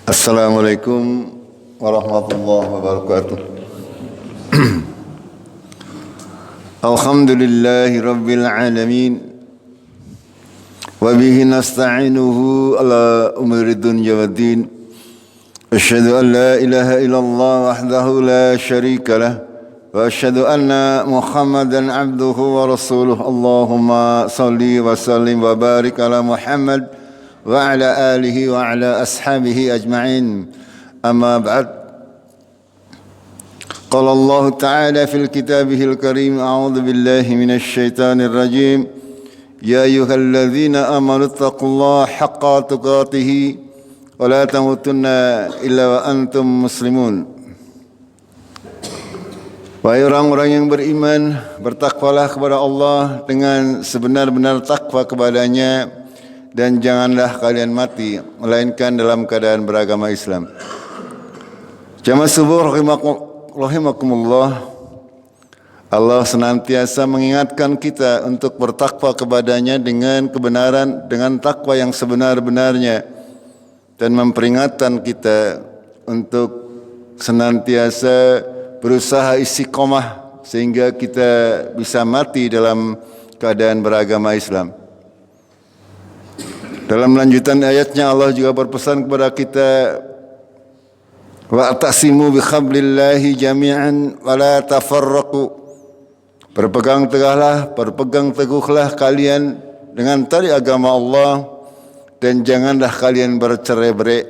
Assalamualaikum warahmatullahi wabarakatuh. Alhamdulillahi rabbil alamin. Wa bihi nasta'inuhu ala umuri dunya waddin. Asyhadu an la ilaha illallah wahdahu la syarika lah. Wa asyhadu anna Muhammadan abduhu wa rasuluh. Allahumma salli wa sallim wa barik ala Muhammad wa ala alihi wa ala ashabihi ajma'in. Amma ba'd. قال الله تعالى في كتابه الكريم أعوذ بالله من الشيطان الرجيم يا أيها الذين آمنوا اتقوا الله حق تقاته ولا تموتن إلا وأنتم مسلمون. Wahai orang-orang yang beriman, bertakwalah kepada Allah dengan sebenar-benar takwa kepadanya dan janganlah kalian mati melainkan dalam keadaan beragama Islam. Jamaah subuh rahimakumullah, Allah senantiasa mengingatkan kita untuk bertakwa kepadanya dengan kebenaran, dengan takwa yang sebenar-benarnya, dan memperingatkan kita untuk senantiasa berusaha istiqomah sehingga kita bisa mati dalam keadaan beragama Islam. Dalam lanjutan ayatnya Allah juga berpesan kepada kita, wa'tasimu bihablillahi jami'an wa la tafarraqu. Berpegang teguhlah kalian dengan tali agama Allah dan janganlah kalian bercerai-berai.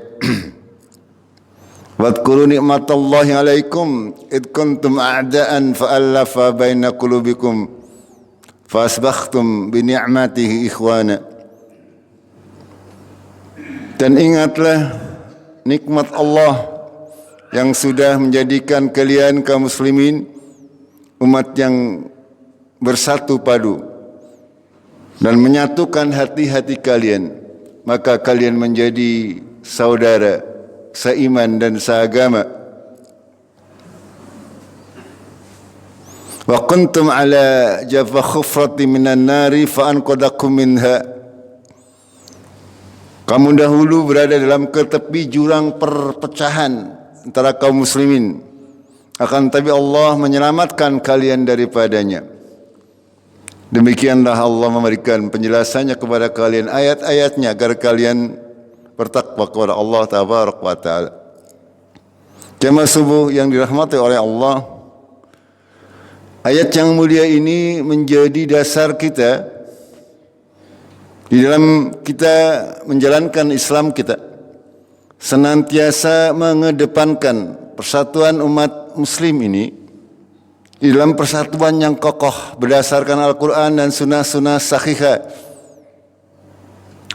Wadhkuru ni'matallahi 'alaikum id kuntum a'da'an fa'alafa baina qulubikum fasbakhtum bi ni'matihi ikhwana. Dan ingatlah nikmat Allah yang sudah menjadikan kalian kaum muslimin umat yang bersatu padu dan menyatukan hati-hati kalian, maka kalian menjadi saudara seiman dan seagama. Wa kuntum ala jafa khufrati minan nari fa anqadakum minha. Kamu dahulu berada dalam tepi jurang perpecahan antara kaum muslimin, akan tapi Allah menyelamatkan kalian daripadanya. Demikianlah Allah memberikan penjelasannya kepada kalian, ayat-ayatnya, agar kalian bertakwa kepada Allah tabaraka wa ta'ala. Jamaah subuh yang dirahmati oleh Allah, ayat yang mulia ini menjadi dasar kita di dalam kita menjalankan Islam kita. Senantiasa mengedepankan persatuan umat muslim ini di dalam persatuan yang kokoh berdasarkan Al-Quran dan sunnah-sunnah sahihah.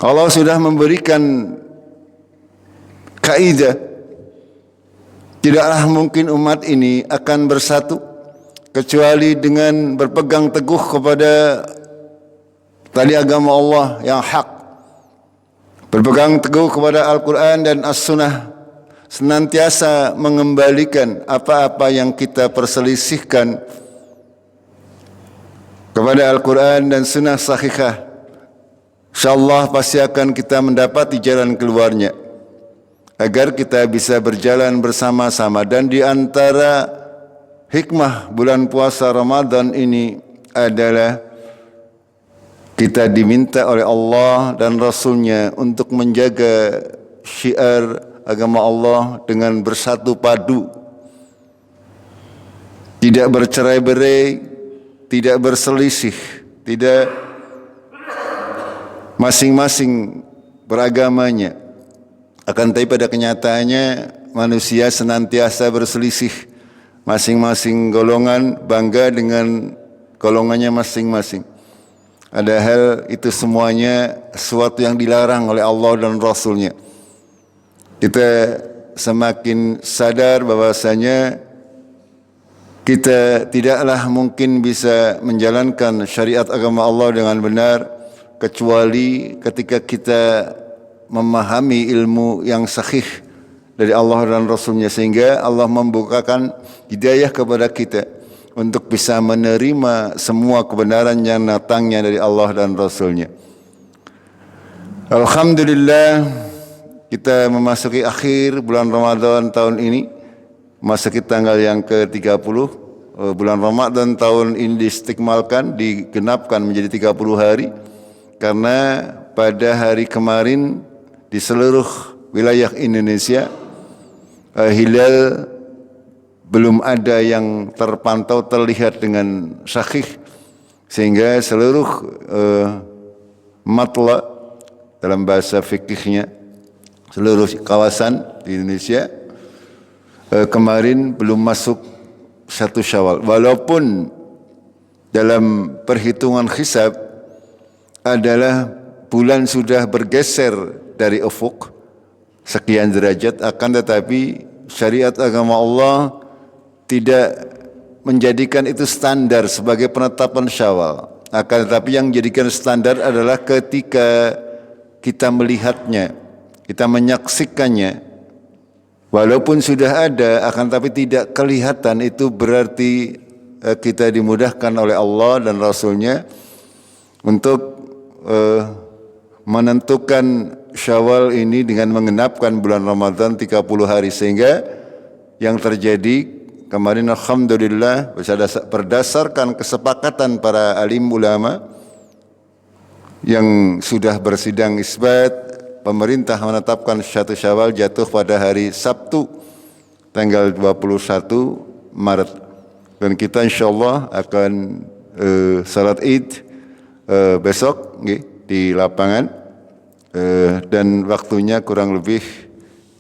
Allah sudah memberikan kaidah, tidaklah mungkin umat ini akan bersatu kecuali dengan berpegang teguh kepada tali agama Allah yang hak, berpegang teguh kepada Al-Quran dan As-Sunnah, senantiasa mengembalikan apa-apa yang kita perselisihkan kepada Al-Quran dan Sunnah sahihah. InsyaAllah pasti akan kita mendapati jalan keluarnya, agar kita bisa berjalan bersama-sama. Dan di antara hikmah bulan puasa Ramadan ini adalah kita diminta oleh Allah dan Rasulnya untuk menjaga syiar agama Allah dengan bersatu padu, tidak bercerai-berai, tidak berselisih, tidak masing-masing beragamanya. Akan tapi pada kenyataannya manusia senantiasa berselisih, masing-masing golongan bangga dengan golongannya masing-masing. Padahal itu semuanya sesuatu yang dilarang oleh Allah dan Rasulnya. Kita semakin sadar bahwasanya kita tidaklah mungkin bisa menjalankan syariat agama Allah dengan benar kecuali ketika kita memahami ilmu yang sahih dari Allah dan Rasulnya, sehingga Allah membukakan hidayah kepada kita untuk bisa menerima semua kebenaran yang datangnya dari Allah dan Rasulnya. Alhamdulillah, kita memasuki akhir bulan Ramadan tahun ini, memasuki tanggal yang ke-30. Bulan Ramadan tahun ini diistikmalkan, digenapkan menjadi 30 hari, karena pada hari kemarin di seluruh wilayah Indonesia hilal belum ada yang terpantau terlihat dengan sahih, sehingga seluruh matla dalam bahasa fikihnya, seluruh kawasan di Indonesia kemarin belum masuk 1 Syawal, walaupun dalam perhitungan hisab adalah bulan sudah bergeser dari ufuk sekian derajat, akan tetapi syariat agama Allah tidak menjadikan itu standar sebagai penetapan Syawal. Akan tetapi yang menjadikan standar adalah ketika kita melihatnya, kita menyaksikannya. Walaupun sudah ada, akan tapi tidak kelihatan, itu berarti kita dimudahkan oleh Allah dan Rasulnya untuk menentukan Syawal ini dengan mengenapkan bulan Ramadan 30 hari. Sehingga yang terjadi kemarin alhamdulillah berdasarkan kesepakatan para alim ulama yang sudah bersidang isbat, pemerintah menetapkan 1 Syawal jatuh pada hari Sabtu tanggal 21 Maret, dan kita insyaallah akan salat Id besok di lapangan, dan waktunya kurang lebih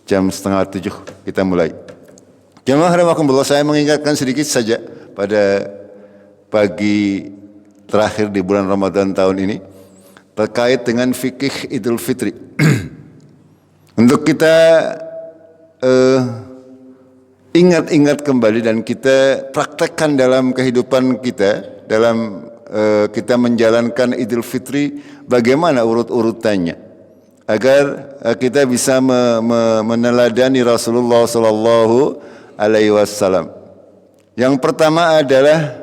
jam 6:30 kita mulai. Jemaah rahimakumullah, saya mengingatkan sedikit saja pada pagi terakhir di bulan Ramadan tahun ini terkait dengan fikih Idul Fitri. Untuk kita ingat-ingat kembali dan kita praktekkan dalam kehidupan kita, dalam kita menjalankan Idul Fitri, bagaimana urut-urutannya, agar kita bisa meneladani Rasulullah Sallallahu Alaihi Wasallam. Yang pertama adalah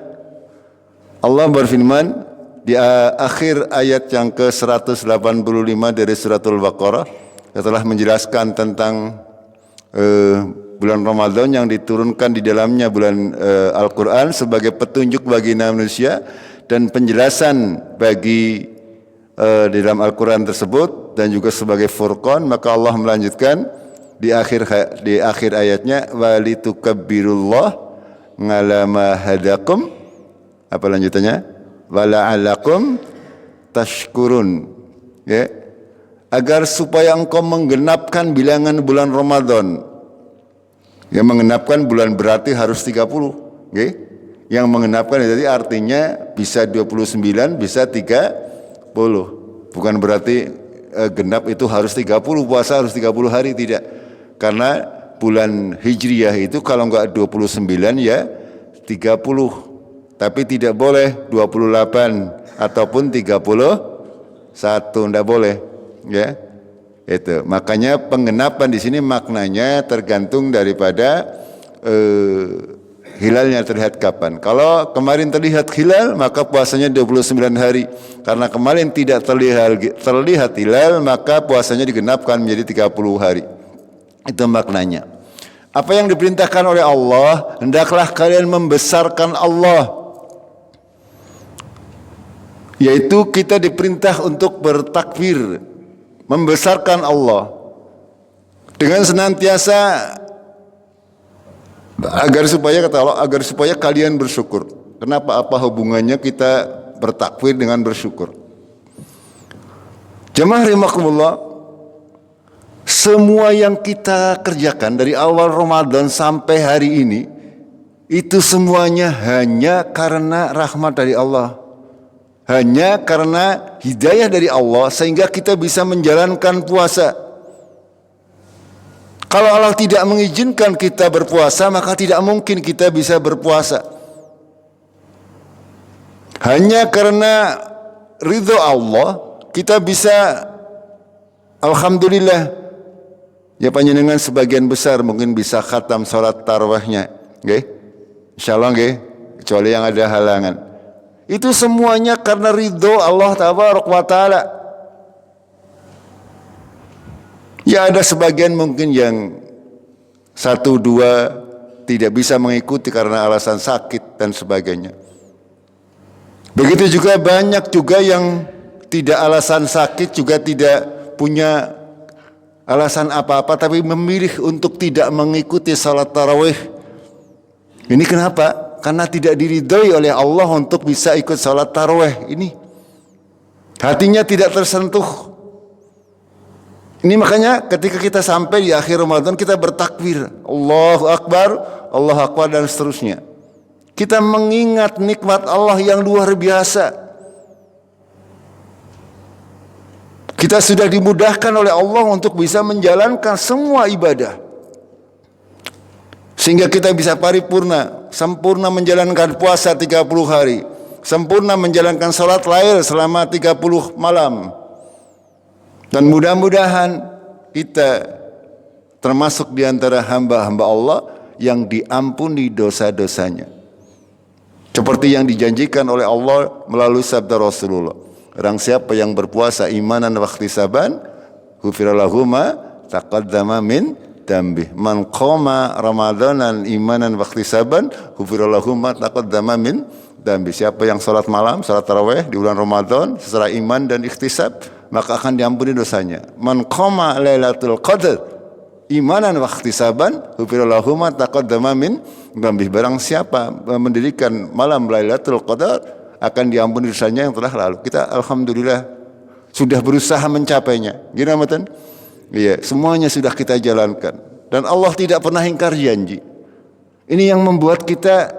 Allah berfirman di akhir ayat yang ke-185 dari suratul Baqarah, setelah menjelaskan tentang bulan Ramadan yang diturunkan di dalamnya bulan Al-Quran sebagai petunjuk bagi manusia dan penjelasan bagi di dalam Al-Quran tersebut, dan juga sebagai furqan, maka Allah melanjutkan di akhir ayatnya, walitukabbirullah ala ma hadakum, apa lanjutannya, wala'alakum tashkurun, ya, agar supaya engkau menggenapkan bilangan bulan Ramadan. Yang mengenapkan bulan berarti harus 30, ya. Yang mengenapkan jadi artinya bisa 29, bisa 30. Bukan berarti genap itu harus 30, puasa harus 30 hari, tidak. Karena bulan Hijriyah itu kalau enggak 29 ya 30. Tapi tidak boleh 28 ataupun 31, enggak boleh, ya. Itu. Makanya penggenapan di sini maknanya tergantung daripada hilalnya terlihat kapan. Kalau kemarin terlihat hilal, maka puasanya 29 hari. Karena kemarin tidak terlihat hilal, maka puasanya digenapkan menjadi 30 hari. Itu maknanya. Apa yang diperintahkan oleh Allah, hendaklah kalian membesarkan Allah. Yaitu kita diperintah untuk bertakbir, membesarkan Allah dengan senantiasa, agar supaya kalian bersyukur. Kenapa? Apa hubungannya kita bertakbir dengan bersyukur? Jemaah rahimakumullah, semua yang kita kerjakan dari awal Ramadan sampai hari ini, itu semuanya hanya karena rahmat dari Allah, hanya karena hidayah dari Allah, sehingga kita bisa menjalankan puasa. Kalau Allah tidak mengizinkan kita berpuasa, maka tidak mungkin kita bisa berpuasa. Hanya karena ridho Allah, kita bisa, alhamdulillah, ya panjenengan sebagian besar mungkin bisa khatam salat tarawihnya, nggih? Insyaallah nggih, kecuali yang ada halangan. Itu semuanya karena ridho Allah tabaraka wa taala. Ya ada sebagian mungkin yang satu dua tidak bisa mengikuti karena alasan sakit dan sebagainya. Begitu juga banyak juga yang tidak alasan sakit, juga tidak punya alasan apa-apa, tapi memilih untuk tidak mengikuti salat tarawih. Ini kenapa? Karena tidak diridhoi oleh Allah untuk bisa ikut salat tarawih ini. Hatinya tidak tersentuh. Ini makanya ketika kita sampai di akhir Ramadan kita bertakbir, Allahu Akbar, Allahu Akbar dan seterusnya. Kita mengingat nikmat Allah yang luar biasa. Kita sudah dimudahkan oleh Allah untuk bisa menjalankan semua ibadah. Sehingga kita bisa paripurna, sempurna menjalankan puasa 30 hari, sempurna menjalankan salat lail selama 30 malam. Dan mudah-mudahan kita termasuk di antara hamba-hamba Allah yang diampuni dosa-dosanya. Seperti yang dijanjikan oleh Allah melalui sabda Rasulullah. Orang siapa yang berpuasa imanan wa ihtisaban, ghufira lahu ma taqaddama min dambih. Man qama ramadanan imanan wa ihtisaban, ghufira lahu ma taqaddama min dambih. Siapa yang salat malam, salat tarawih di bulan Ramadan secara iman dan ihtisab, maka akan diampuni dosanya. Man qama lailatul qadar imanan wa ihtisaban, ghufira lahu ma taqaddama min dambih. Barang siapa mendirikan malam lailatul qadar, akan diampuni dosanya yang telah lalu. Kita alhamdulillah sudah berusaha mencapainya. Gimana matan? Iya, semuanya sudah kita jalankan. Dan Allah tidak pernah ingkar janji. Ini yang membuat kita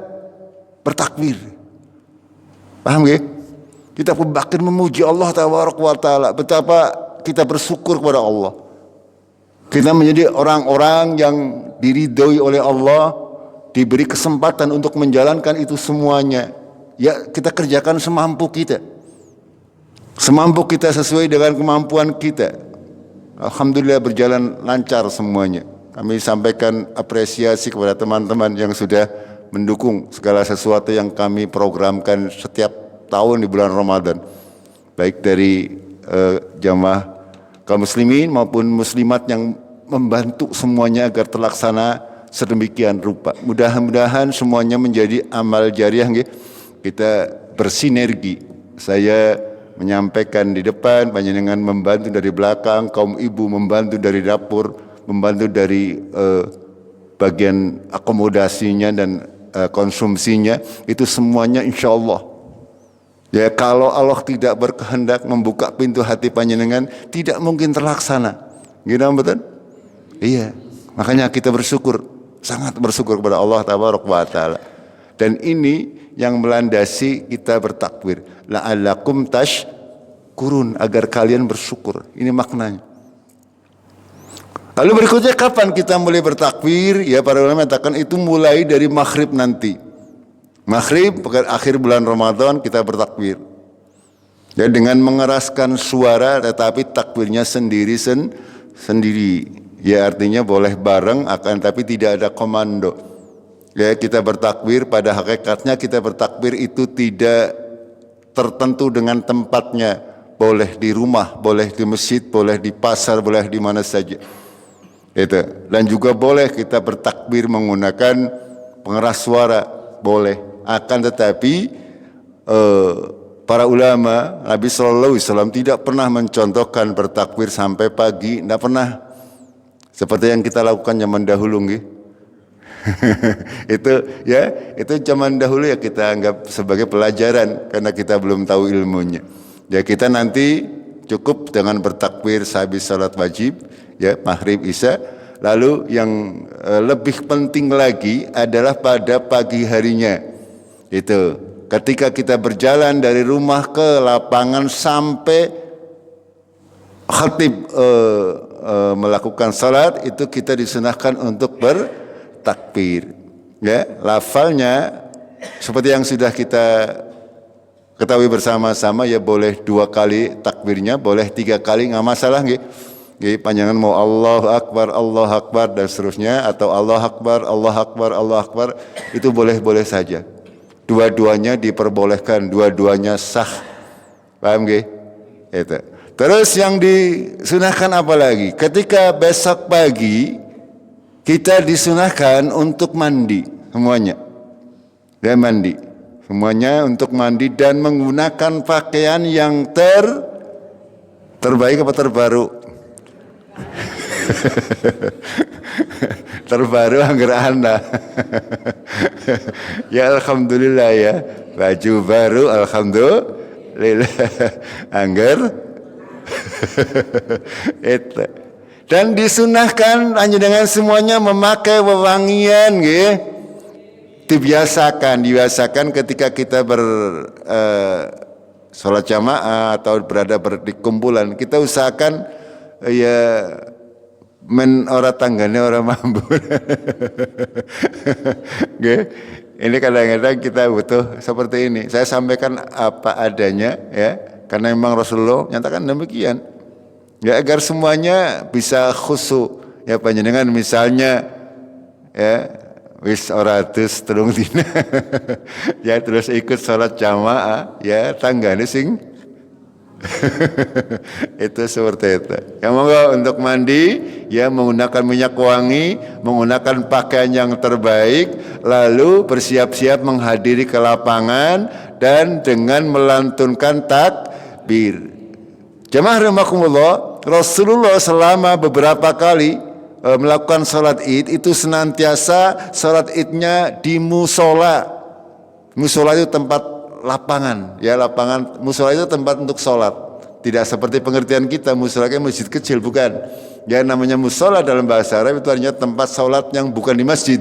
bertakbir. Paham ya? Kita makin memuji Allah Taala. Betapa kita bersyukur kepada Allah. Kita menjadi orang-orang yang diridhoi oleh Allah, diberi kesempatan untuk menjalankan itu semuanya. Ya kita kerjakan semampu kita. Semampu kita sesuai dengan kemampuan kita. Alhamdulillah berjalan lancar semuanya. Kami sampaikan apresiasi kepada teman-teman yang sudah mendukung segala sesuatu yang kami programkan setiap tahun di bulan Ramadan. Baik dari jamaah kaum muslimin maupun muslimat yang membantu semuanya agar terlaksana sedemikian rupa. Mudah-mudahan semuanya menjadi amal jariah nggih. Kita bersinergi. Saya menyampaikan di depan, panjenengan membantu dari belakang, kaum ibu membantu dari dapur, membantu dari bagian akomodasinya dan konsumsinya. Itu semuanya insya Allah. Ya kalau Allah tidak berkehendak membuka pintu hati panjenengan, tidak mungkin terlaksana. Gitu betul? Iya. Makanya kita bersyukur, sangat bersyukur kepada Allah Taala. Dan ini yang melandasi kita bertakbir. La'allakum tashkurun, agar kalian bersyukur. Ini maknanya. Lalu berikutnya kapan kita mulai bertakbir? Ya para ulama mengatakan itu mulai dari maghrib nanti. Maghrib akhir bulan Ramadan kita bertakbir. Ya dengan mengeraskan suara tetapi takbirnya sendiri. Ya artinya boleh bareng akan tapi tidak ada komando. Ya kita bertakbir, pada hakikatnya kita bertakbir itu tidak tertentu dengan tempatnya. Boleh di rumah, boleh di masjid, boleh di pasar, boleh di mana saja. Itu. Dan juga boleh kita bertakbir menggunakan pengeras suara, boleh. Akan tetapi para ulama Nabi Sallallahu Alaihi Wasallam tidak pernah mencontohkan bertakbir sampai pagi, tidak pernah. Seperti yang kita lakukan zaman dahulu, nggih. itu zaman dahulu ya kita anggap sebagai pelajaran karena kita belum tahu ilmunya. Ya kita nanti cukup dengan bertakbir sehabis salat wajib, ya maghrib isya. Lalu yang lebih penting lagi adalah pada pagi harinya. Itu ketika kita berjalan dari rumah ke lapangan sampai khatib melakukan salat, itu kita disunahkan untuk bertakbir. Ya, lafalnya seperti yang sudah kita ketahui bersama-sama, ya boleh 2 kali takbirnya, boleh 3 kali, nggak masalah nggih. Nggih, panjangan mau Allahu Akbar dan seterusnya, atau Allah Akbar, Allah Akbar, itu boleh-boleh saja. Dua-duanya diperbolehkan, dua-duanya sah. Paham nggih? Itu. Terus yang disunahkan apa lagi? Ketika besok pagi kita disunahkan untuk mandi semuanya. Dan mandi. Semuanya untuk mandi dan menggunakan pakaian yang terbaik apa terbaru? Terbaru angger Anda. Ya alhamdulillah ya. Baju baru alhamdulillah. Angger itu. Dan disunahkan hanya dengan semuanya memakai wewangian nggih. Dibiasakan ketika kita sholat jamaah atau berada di kumpulan, kita usahakan ya ora tanggane ora mampu. Ini kadang-kadang kita butuh seperti ini. Saya sampaikan apa adanya ya, karena memang Rasulullah nyatakan demikian. Ya agar semuanya bisa khusyuk. Ya panjenengan misalnya ya wis ora terus telung dina ya terus ikut sholat jamaah ya tanggane sing itu seperti itu. Yang monggo untuk mandi ya menggunakan minyak wangi, menggunakan pakaian yang terbaik, lalu bersiap-siap menghadiri ke lapangan dan dengan melantunkan takbir. Jamaah rahimakumullah, Rasulullah selama beberapa kali melakukan sholat id itu senantiasa sholat idnya di musola. Musola itu tempat lapangan, ya lapangan musola itu tempat untuk sholat. Tidak seperti pengertian kita musola kayak masjid kecil, bukan. Ya namanya musola dalam bahasa Arab itu artinya tempat sholat yang bukan di masjid.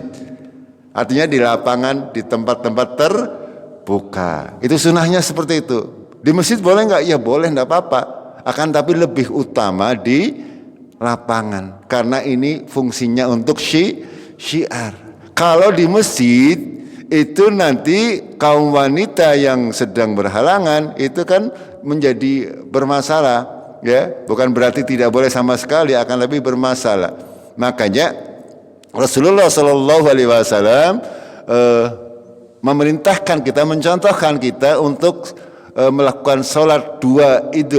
Artinya di lapangan, di tempat-tempat terbuka. Itu sunahnya seperti itu. Di masjid boleh nggak? Ya boleh, nggak apa-apa. Akan tapi lebih utama di lapangan karena ini fungsinya untuk syiar. Kalau di masjid itu nanti kaum wanita yang sedang berhalangan itu kan menjadi bermasalah ya, bukan berarti tidak boleh sama sekali, akan lebih bermasalah. Makanya Rasulullah Shallallahu Alaihi Wasallam memerintahkan kita, mencontohkan kita untuk melakukan sholat dua id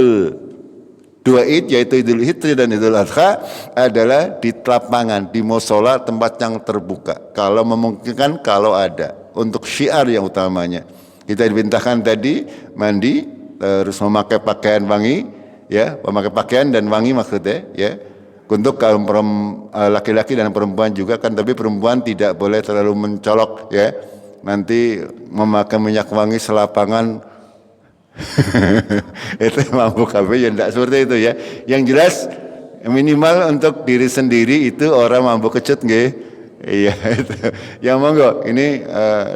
yaitu Idul Fitri dan Idul Adha adalah di lapangan, di musola, tempat yang terbuka. Kalau memungkinkan, kalau ada untuk syiar yang utamanya. Kita diperintahkan tadi mandi, terus memakai pakaian wangi, ya, memakai pakaian dan wangi maksudnya, ya. Untuk kaum laki-laki dan perempuan juga kan, tapi perempuan tidak boleh terlalu mencolok, ya. Nanti memakai minyak wangi selapangan. Itu mampu kabeh ya tidak seperti itu ya. Yang jelas minimal untuk diri sendiri itu orang mampu kecut nggih. Iya itu. Ya monggo ini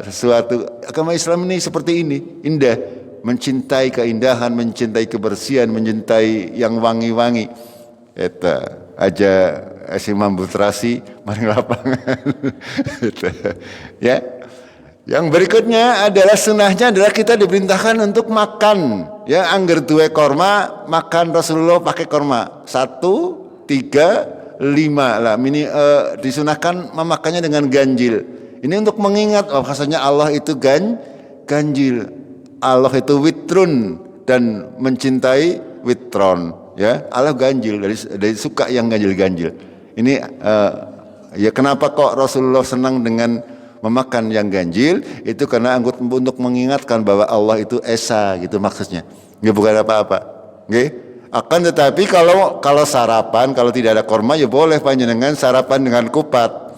sesuatu agama Islam ini seperti ini, indah, mencintai keindahan, mencintai kebersihan, mencintai yang wangi-wangi. Eta aja si mampu terasi maring lapangan. Ya. Yang berikutnya adalah sunahnya adalah kita diperintahkan untuk makan. Ya, angger duwe korma, makan Rasulullah pakai korma. 1, 3, 5 lah. Disunahkan memakannya dengan ganjil. Ini untuk mengingat bahwasanya Allah itu ganjil. Allah itu witrun dan mencintai witron. Ya, Allah ganjil, dari suka yang ganjil-ganjil. Ini ya kenapa kok Rasulullah senang dengan memakan yang ganjil, itu karena untuk mengingatkan bahwa Allah itu esa gitu maksudnya. Nggak bukan apa-apa. Nggih. Akan tetapi kalau sarapan, kalau tidak ada korma ya boleh panjenengan sarapan dengan kupat.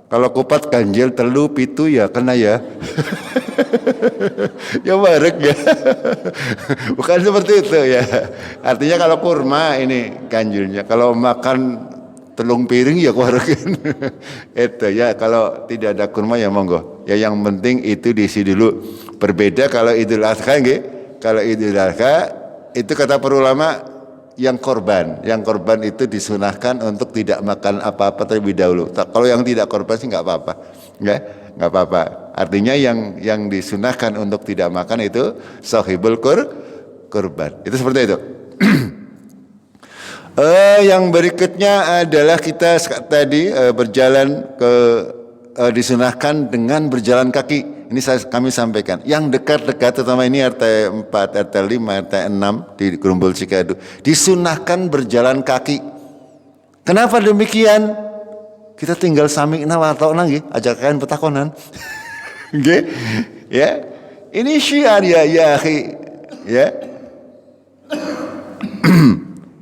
Kalau kupat ganjil telu pitu ya kena ya. Ya barek ya. Bukan seperti itu ya. Artinya kalau kurma ini ganjilnya. Kalau makan telung piring ya keluarkan. Itu ya, kalau tidak ada kurma ya monggo. Ya yang penting itu diisi dulu. Berbeda kalau Idul Adha nggih. Kalau Idul Adha itu kata para ulama yang korban itu disunahkan untuk tidak makan apa-apa terlebih dahulu. Kalau yang tidak korban sih nggak apa-apa. Ya, nggak apa-apa. Artinya yang disunahkan untuk tidak makan itu sahibul kurban. Itu seperti itu. Yang berikutnya adalah kita tadi berjalan disunahkan dengan berjalan kaki. ini kami sampaikan, yang dekat-dekat terutama ini RT 4, RT 5, RT 6 di Gerumbul Cikadu, disunahkan berjalan kaki. Kenapa demikian? Kita tinggal sami'na wa ta'na nggih, ajak kalian petakonan. Nggih. Ya. Ini syiar ya akhi. Ya.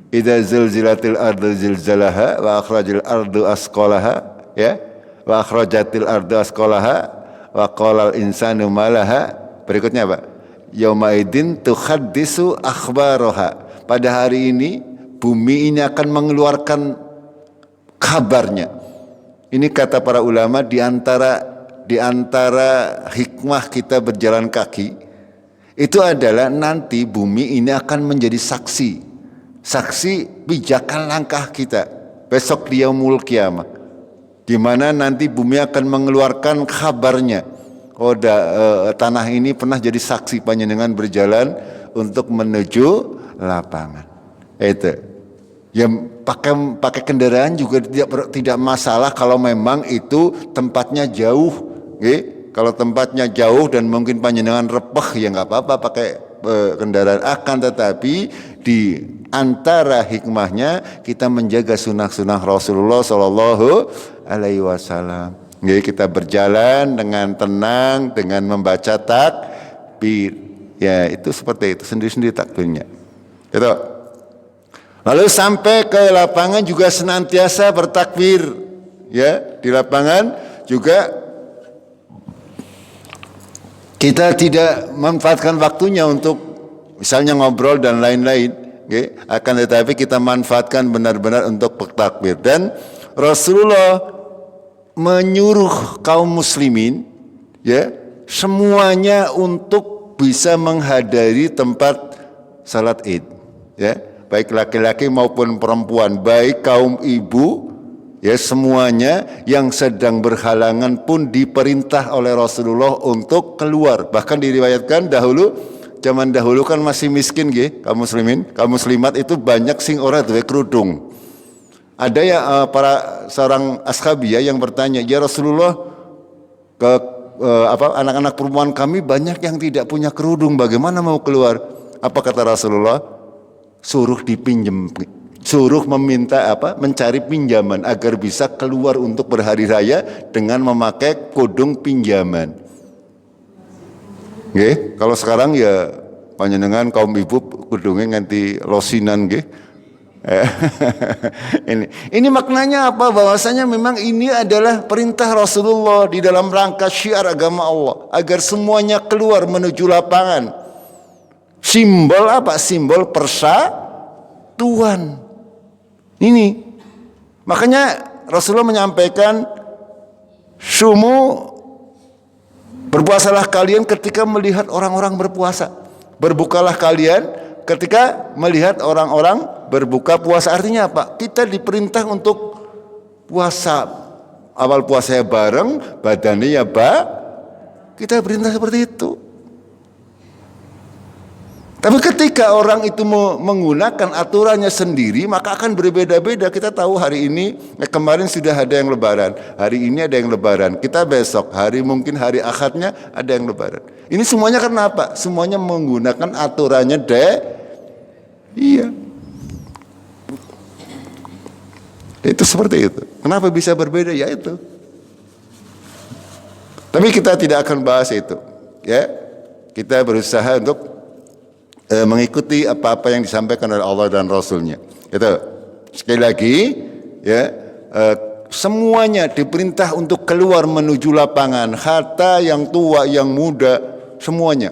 Idza zilzilatil ardu zilzalaha wa akhrajal ardu asqalaha, ya. Wa akhrajatil ardu asqalaha wa qalal insanu malaha. Berikutnya apa? Yaumaidin tuhaddisu akhbaraha. Pada hari ini bumi ini akan mengeluarkan kabarnya. Ini kata para ulama, di antara hikmah kita berjalan kaki itu adalah nanti bumi ini akan menjadi saksi pijakan langkah kita besok di yaumul qiyamah, di mana nanti bumi akan mengeluarkan kabarnya. Tanah ini pernah jadi saksi panjenengan berjalan untuk menuju lapangan. Itu. Ya pakai kendaraan juga tidak masalah kalau memang itu tempatnya jauh. Kalau tempatnya jauh dan mungkin panjenengan repeh, ya nggak apa-apa pakai kendaraan. Akan tetapi di antara hikmahnya kita menjaga sunnah-sunnah Rasulullah Sallallahu Alaihi Wasallam. Kita berjalan dengan tenang, dengan membaca takbir. Ya itu seperti itu, sendiri-sendiri takbirnya. Itu. Lalu sampai ke lapangan juga senantiasa bertakbir. Ya, di lapangan juga kita tidak memanfaatkan waktunya untuk misalnya ngobrol dan lain-lain. Akan tetapi kita manfaatkan benar-benar untuk bertakbir. Dan Rasulullah menyuruh kaum muslimin, ya, semuanya untuk bisa menghadiri tempat salat Id, ya, baik laki-laki maupun perempuan, baik kaum ibu, ya, semuanya yang sedang berhalangan pun diperintah oleh Rasulullah untuk keluar. Bahkan diriwayatkan zaman dahulu kan masih miskin, kaum muslimin, kaum muslimat itu banyak sing ora duwe kerudung. Ada ya seorang ashabiyah yang bertanya, ya Rasulullah, anak-anak perempuan kami banyak yang tidak punya kerudung, bagaimana mau keluar? Apa kata Rasulullah? Suruh mencari pinjaman agar bisa keluar untuk berhari raya dengan memakai kudung pinjaman. Kalau sekarang ya panjenengan kaum ibu kudungnya nganti losinan, ini maknanya apa? Bahwasanya memang ini adalah perintah Rasulullah di dalam rangka syiar agama Allah agar semuanya keluar menuju lapangan. Simbol apa? Simbol persatuan. Ini makanya Rasulullah menyampaikan, berpuasalah kalian ketika melihat orang-orang berpuasa, berbukalah kalian ketika melihat orang-orang berbuka puasa. Artinya apa? Kita diperintah untuk puasa. Awal puasanya bareng, badannya ya kita perintah seperti itu. Tapi ketika orang itu menggunakan aturannya sendiri, maka akan berbeda-beda. Kita tahu hari ini, kemarin sudah ada yang lebaran, hari ini ada yang lebaran, kita besok, mungkin hari akadnya ada yang lebaran. Ini semuanya karena apa? Semuanya menggunakan aturannya iya. Itu seperti itu. Kenapa bisa berbeda? Ya itu. Tapi kita tidak akan bahas itu. Ya, kita berusaha untuk mengikuti apa-apa yang disampaikan oleh Allah dan Rasulnya. Itu. Sekali lagi, ya, semuanya diperintah untuk keluar menuju lapangan. Hatta yang tua, yang muda, semuanya.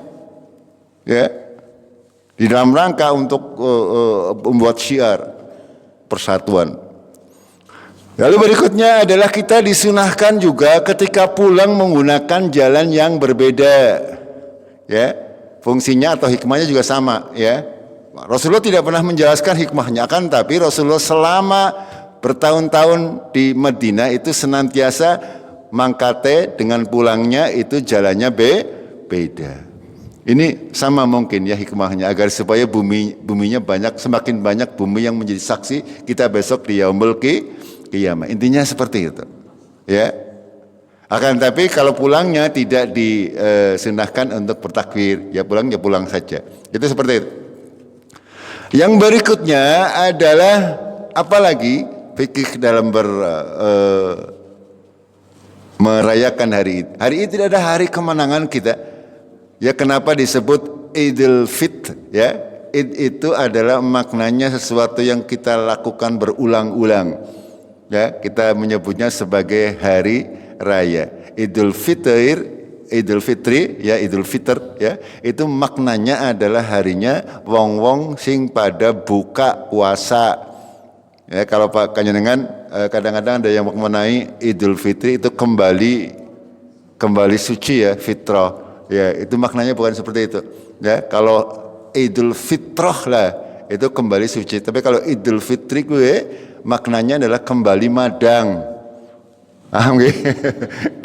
Ya, di dalam rangka untuk membuat syiar persatuan. Lalu berikutnya adalah kita disunahkan juga ketika pulang menggunakan jalan yang berbeda. Ya, fungsinya atau hikmahnya juga sama. Ya, Rasulullah tidak pernah menjelaskan hikmahnya, kan? Tapi Rasulullah selama bertahun-tahun di Madinah itu senantiasa mangkate dengan pulangnya itu jalannya beda. Ini sama mungkin ya hikmahnya, agar supaya buminya semakin banyak bumi yang menjadi saksi kita besok di yaumul qiyamah. Intinya seperti itu. Ya. Akan tapi kalau pulangnya tidak disunahkan untuk bertakbir, ya pulang saja. Itu seperti itu. Yang berikutnya adalah apalagi fikih dalam merayakan hari Id. Hari Id tidak ada hari kemenangan kita. Ya kenapa disebut Idul Fitr ya? Id itu adalah maknanya sesuatu yang kita lakukan berulang-ulang. Ya, kita menyebutnya sebagai hari raya. Idul Fitri ya, Idul Fitr ya, itu maknanya adalah harinya wong-wong sing pada buka puasa. Ya, kalau Pak Kanjenengan kadang-kadang ada yang mengenai Idul Fitri itu kembali suci ya, fitrah. Ya, itu maknanya bukan seperti itu. Ya, kalau Idul Fitrah lah itu kembali suci. Tapi kalau Idul Fitri maknanya adalah kembali madang. Paham gak?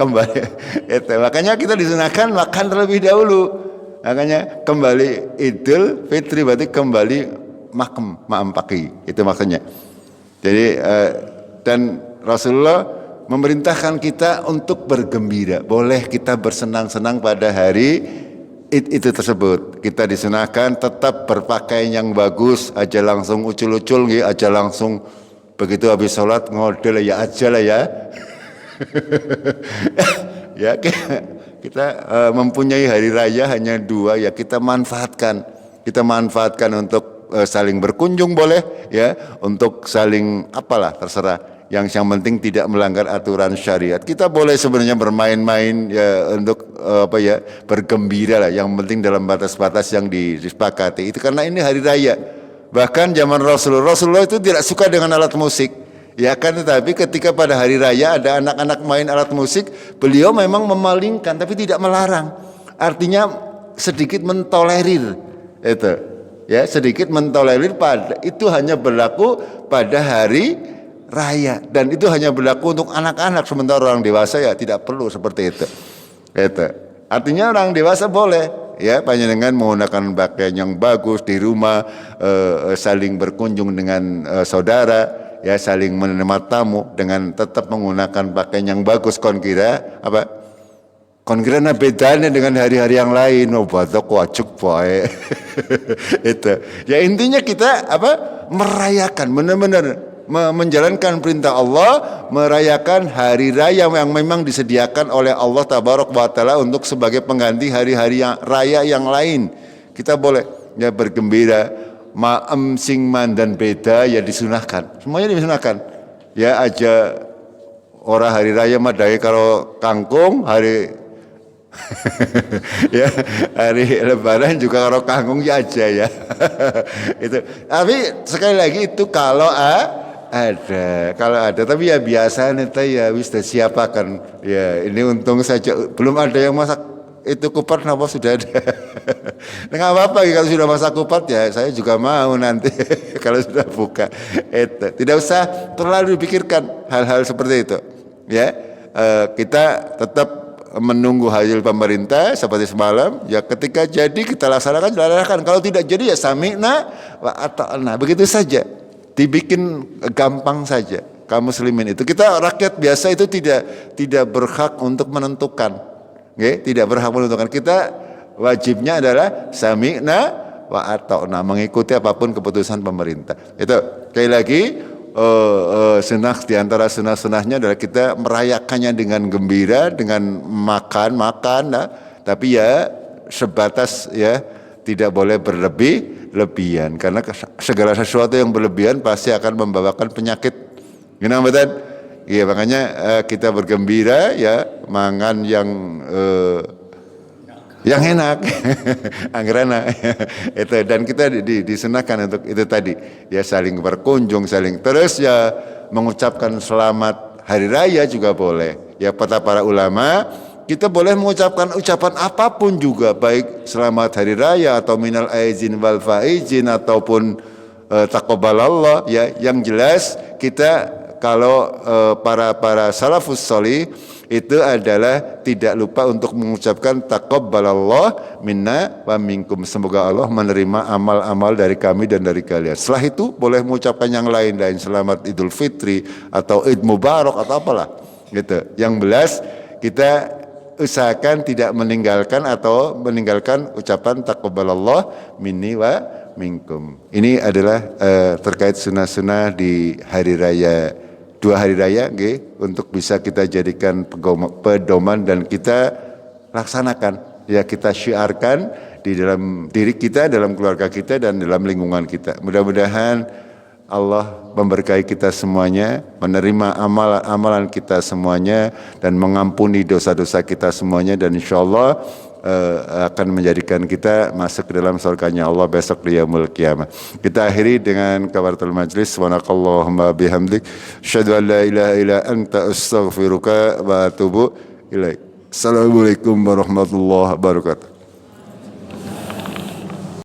Kembali itu. Makanya kita disunahkan makan terlebih dahulu. Makanya kembali Idul Fitri berarti kembali maem pagi. Itu maksudnya. Jadi dan Rasulullah memerintahkan kita untuk bergembira. Boleh kita bersenang-senang pada hari itu tersebut. Kita disunahkan tetap berpakaian yang bagus, aja langsung ucul-ucul gitu, aja langsung begitu habis sholat ngodel ya aja lah ya. Ya kita mempunyai hari raya hanya 2 ya, kita manfaatkan untuk saling berkunjung boleh ya, untuk saling apalah terserah. Yang penting tidak melanggar aturan syariat. Kita boleh sebenarnya bermain-main ya untuk bergembira lah. Yang penting dalam batas-batas yang disepakati. Itu karena ini hari raya. Bahkan zaman Rasulullah itu tidak suka dengan alat musik. Ya kan, tetapi ketika pada hari raya ada anak-anak main alat musik, beliau memang memalingkan tapi tidak melarang. Artinya sedikit mentolerir itu. Ya, sedikit mentolerir itu hanya berlaku pada hari raya, dan itu hanya berlaku untuk anak-anak, sementara orang dewasa ya tidak perlu seperti itu. Itu. Artinya orang dewasa boleh ya panjenengan menggunakan pakaian yang bagus di rumah, saling berkunjung dengan saudara, ya saling menerima tamu dengan tetap menggunakan pakaian yang bagus. Kon kira bedanya dengan hari-hari yang lain. Batok wajib bae. Itu. Ya intinya kita merayakan benar-benar menjalankan perintah Allah, merayakan hari raya yang memang disediakan oleh Allah Tabarok wa Ta'ala untuk sebagai pengganti hari-hari raya yang lain. Kita boleh ya bergembira, maem sing mandan beda ya disunahkan. Semuanya disunahkan. Ya aja orang hari raya madai kalau kangkung, hari ya hari lebaran juga kalau kangkung ya aja ya. Itu. Tapi sekali lagi itu kalau ada, tapi ya biasa nanti ya wis siapakan ya. Ini untung saja belum ada yang masak itu kupat, kenapa sudah ada. Nggak apa-apa kalau sudah masak kupat ya saya juga mau nanti kalau sudah buka. Itu tidak usah terlalu dipikirkan hal-hal seperti itu ya. Kita tetap menunggu hasil pemerintah seperti semalam ya, ketika jadi kita laksanakan, kalau tidak jadi ya sami'na wa ata'na, begitu saja. Dibikin gampang saja. Kaum muslimin itu, kita rakyat biasa itu tidak berhak untuk menentukan. Tidak berhak menentukan. Kita wajibnya adalah sami'na wa ata'na, mengikuti apapun keputusan pemerintah. Itu sekali lagi sunnah, di antara sunnah-sunnahnya adalah kita merayakannya dengan gembira, dengan makan, nah, tapi ya sebatas ya, tidak boleh berlebihan, karena segala sesuatu yang berlebihan pasti akan membawakan penyakit. Gimana betul? Iya, makanya kita bergembira ya, mangan yang enak, anggrana itu, dan kita disunahkan untuk itu tadi ya, saling berkunjung, terus ya mengucapkan selamat hari raya juga boleh ya. Para ulama, kita boleh mengucapkan ucapan apapun juga, baik selamat hari raya atau minal aizin wal faizin ataupun taqabbalallah ya. Yang jelas kita kalau para salafus sholih itu adalah tidak lupa untuk mengucapkan taqabbalallah minna wa minkum, semoga Allah menerima amal-amal dari kami dan dari kalian. Setelah itu boleh mengucapkan yang lain, selamat Idul Fitri atau Id Mubarak atau apalah gitu. Yang jelas kita usahakan tidak meninggalkan atau meninggalkan ucapan taqabbalallah minni wa minkum. Ini adalah terkait sunnah-sunnah di hari raya, 2 hari raya untuk bisa kita jadikan pedoman dan kita laksanakan, ya kita syiarkan di dalam diri kita, dalam keluarga kita dan dalam lingkungan kita. Mudah-mudahan Allah memberkahi kita semuanya, menerima amalan kita semuanya dan mengampuni dosa-dosa kita semuanya, dan insyaallah akan menjadikan kita masuk ke dalam surganya Allah besok di yaumul qiyamah. Kita akhiri dengan kafaratul majlis. Subhanakallahumma bihamdik, asyhadu an la ilaha illa anta, astaghfiruka wa atubu ilaik. Assalamualaikum warahmatullahi wabarakatuh.